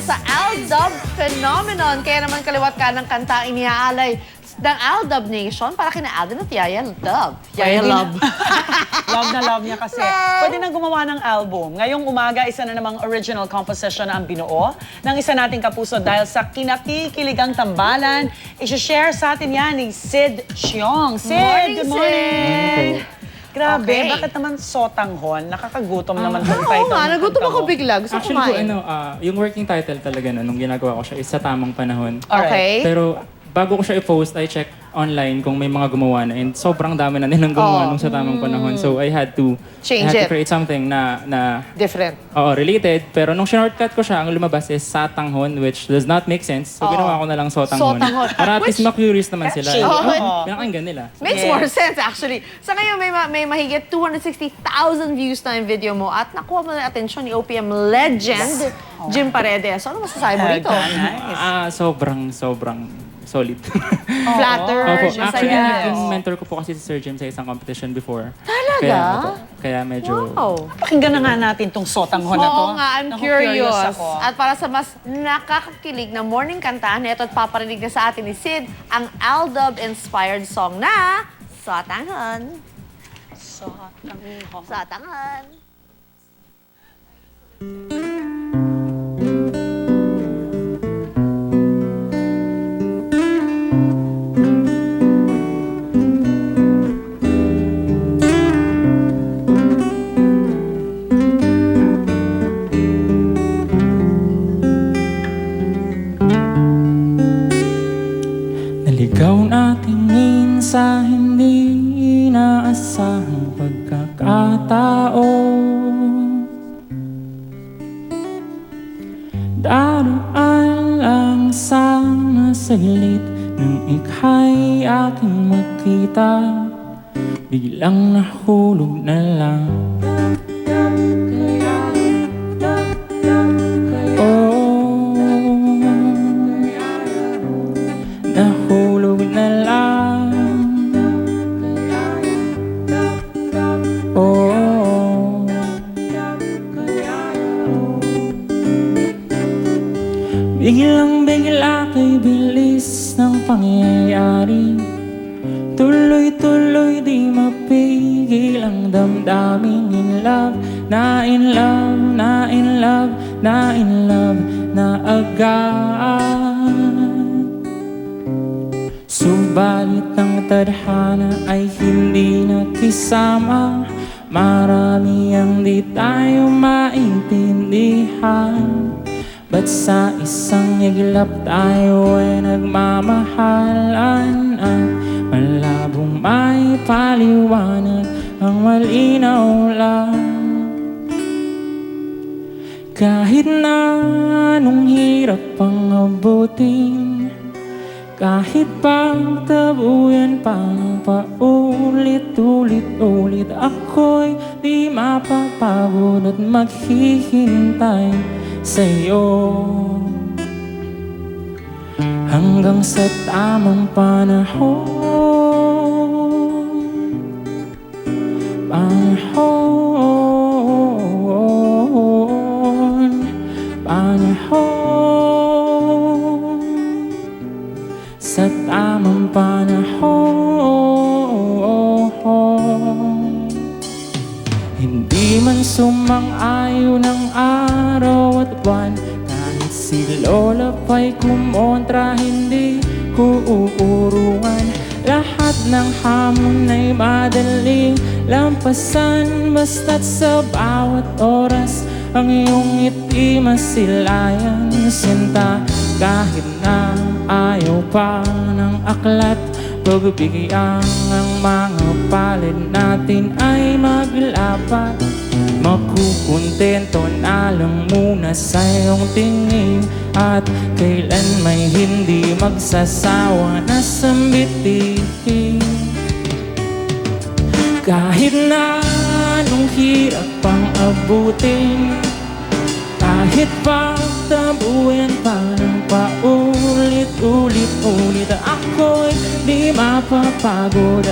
sa Aldab Phenomenon. Kaya naman kaliwat ka ng kanta ang iniaalay ng Aldab Nation para kina Alden at Yaya Love. Yaya Love. Love na love niya kasi. Pwede nang gumawa ng album. Ngayong umaga, isa na namang original composition na ang binuo ng isa nating kapuso dahil sa kinakikiligang tambalan. I-share sa atin yan ni Sid Chiong. Sid, good morning! Grabe, Okay. bakit naman sotanghon? Nakakagutom naman itong Oo title. nga, ng nagutom kanta ako mo. bigla. Gusto Actually kumain. yung working title talaga nung ginagawa ko siya is Sa Tamang Panahon. Okay. Pero bago ko siya i-post, I check online kung may mga gumawa na and sobrang dami na nilang gumawa nung Sa Tamang Panahon. So I had to Change to it. create something na Different. related. Pero nung shortcut ko siya, ang lumabas is Satanghon, which does not make sense. So ginawa ko na lang Sotanghon. Sotanghon. Para at least ma-curious naman sila. Catchy. Oo. Pinakinggan nila. Makes Yes. more sense actually. Sa ngayon, may mahigit 260,000 views na yung video mo at nakuha mo na atensyon ni OPM legend, Jim Paredes. Ano masasabi mo rito? Nice. Sobrang solid. Flatter, Opo, masaya. actually, naging mentor ko po kasi si Sir Jim sa isang competition before. Talaga? Kaya medyo... Wow. Pakinggan na nga natin itong sotanghon na to. Oo nga, I'm Naku, curious. ako. At para sa mas nakakakilig na morning kantahan, ito at paparinig na sa atin ni Sid ang Aldab-inspired song na Sotanghon. Sotanghon. Sotanghon. Naligaw natin sa hindi inaasahang pagkakataon. Daraan lang sana saglit nang ika'y aking makita. Biglang nahulog na lang. Nahulog na lang. Oh, biglang bigla kay bilis ng pangyayari. Tuloy-tuloy di mapigil ang damdamin. In love, na in love, na in love, na in love na agad. Subalit ang tadhana ay hindi nakisama. Marami ang di tayo maintindihan. Ba't sa isang iglap tayo ay nagmamahalan? At malabong may paliwanag ang malinaw lang. Kahit na anong hirap pang abutin, kahit pagtabuyan pang paulit-ulit-ulit, ako'y di mapapagod at maghihintay sa'yo. Hanggang sa tamang panahon. Sa tamang panahon. Hindi man sumang-ayon ang araw at buwan, kahit si Lola pa'y kumontra, hindi ko uurungan. Lahat ng hamon ay madaling lampasan, basta't sa bawat oras ang iyong ngiti masilayan. Sinta, kahit na ayaw pa ng aklat, pagbibigyan ang mga palad natin ay maglapat. Makukontento na lang muna sa iyong tingin, at kailan may hindi magsasawa na sambitin. Kahit na anong hirap pang abutin, kahit pagtabuyan pa ng paulit-ulit-ulit, ako'y di mapapagod.